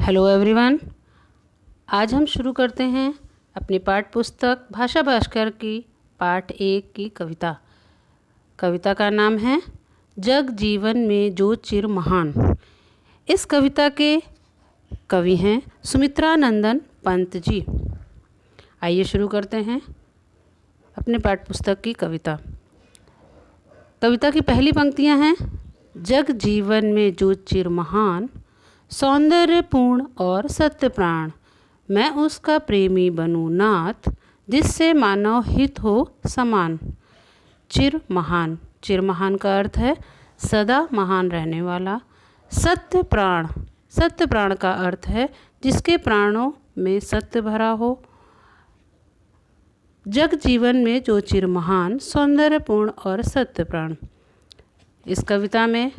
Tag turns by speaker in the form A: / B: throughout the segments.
A: Hello everyone. आज हम शुरू करते हैं अपनी पाठ पुस्तक भाषा भास्कर की पाठ 1 की कविता। कविता का नाम है जग जीवन में जो चिर महान। इस कविता के कवि हैं सुमित्रानंदन पंत जी। आइए शुरू करते हैं अपने पाठ पुस्तक की कविता। कविता की पहली पंक्तियां हैं, जग जीवन में जो चिर महान, सौंदर्यपूर्ण और सत्य प्राण, मैं उसका प्रेमी बनूं नाथ, जिससे मानव हित हो समान। चिर महान, चिर महान का अर्थ है सदा महान रहने वाला। सत्य प्राण, सत्य प्राण का अर्थ है जिसके प्राणों में सत्य भरा हो। जग जीवन में जो चिर महान, सौंदर्यपूर्ण और सत्य प्राण। इस कविता में,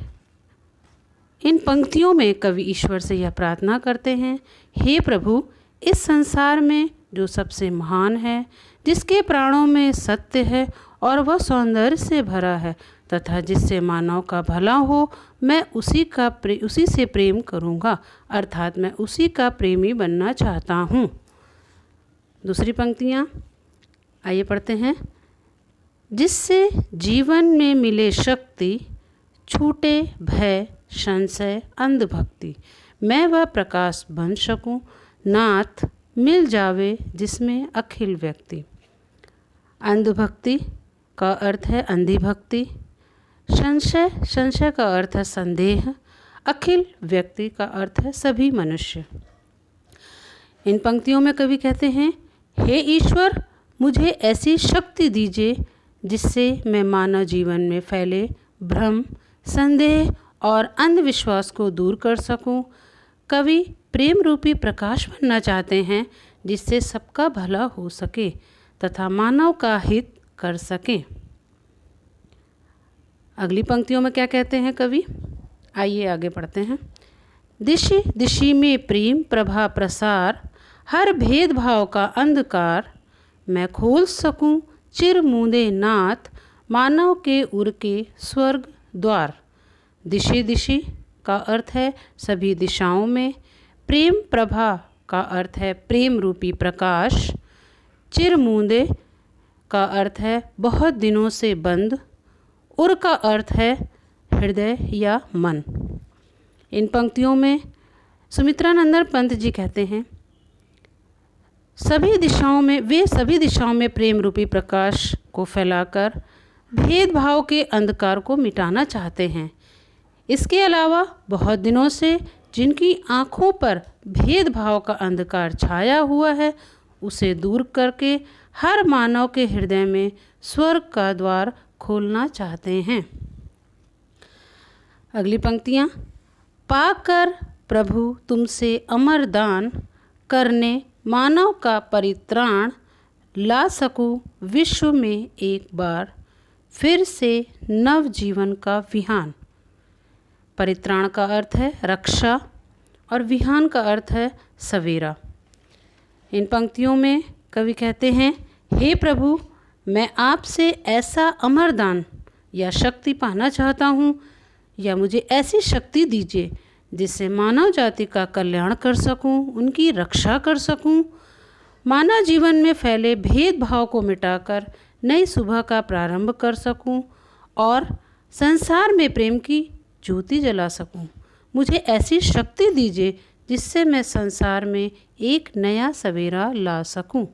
A: इन पंक्तियों में कवि ईश्वर से यह प्रार्थना करते हैं, हे प्रभु, इस संसार में जो सबसे महान है, जिसके प्राणों में सत्य है और वह सौंदर्य से भरा है तथा जिससे मानव का भला हो, मैं उसी से प्रेम करूँगा, अर्थात मैं उसी का प्रेमी बनना चाहता हूँ। दूसरी पंक्तियाँ आइए पढ़ते हैं। जिससे जीवन में मिले शक्ति, छूटे भय संशय अंधभक्ति, मैं वह प्रकाश बन सकूं, नाथ मिल जावे जिसमें अखिल व्यक्ति। अंधभक्ति का अर्थ है अंधी भक्ति। संशय, संशय का अर्थ है संदेह। अखिल व्यक्ति का अर्थ है सभी मनुष्य। इन पंक्तियों में कवि कहते हैं, हे ईश्वर, मुझे ऐसी शक्ति दीजिए जिससे मैं मानव जीवन में फैले भ्रम, संदेह और अंधविश्वास को दूर कर सकूं। कवि प्रेम रूपी प्रकाश बनना चाहते हैं जिससे सबका भला हो सके तथा मानव का हित कर सकें। अगली पंक्तियों में क्या कहते हैं कवि, आइए आगे पढ़ते हैं। दिशि दिशि में प्रेम प्रभा प्रसार, हर भेदभाव का अंधकार, मैं खोल सकूं चिर मूंदे नाथ, मानव के उर के स्वर्ग द्वार। दिशि दिशि का अर्थ है सभी दिशाओं में। प्रेम प्रभा का अर्थ है प्रेम रूपी प्रकाश। चिर मूंदे का अर्थ है बहुत दिनों से बंद। उर का अर्थ है हृदय या मन। इन पंक्तियों में सुमित्रानंदन पंत जी कहते हैं, सभी दिशाओं में प्रेम रूपी प्रकाश को फैलाकर भेदभाव के अंधकार को मिटाना चाहते हैं। इसके अलावा बहुत दिनों से जिनकी आँखों पर भेदभाव का अंधकार छाया हुआ है, उसे दूर करके हर मानव के हृदय में स्वर्ग का द्वार खोलना चाहते हैं। अगली पंक्तियाँ, पाकर प्रभु तुमसे अमर दान, करने मानव का परित्राण, ला सकूं विश्व में एक बार, फिर से नव जीवन का विहान। परित्राण का अर्थ है रक्षा और विहान का अर्थ है सवेरा। इन पंक्तियों में कवि कहते हैं, हे प्रभु, मैं आपसे ऐसा अमर दान या शक्ति पाना चाहता हूँ, या मुझे ऐसी शक्ति दीजिए जिससे मानव जाति का कल्याण कर सकूँ, उनकी रक्षा कर सकूँ, मानव जीवन में फैले भेदभाव को मिटाकर नई सुबह का प्रारंभ कर सकूं और संसार में प्रेम की ज्योति जला सकूं। मुझे ऐसी शक्ति दीजिए जिससे मैं संसार में एक नया सवेरा ला सकूं।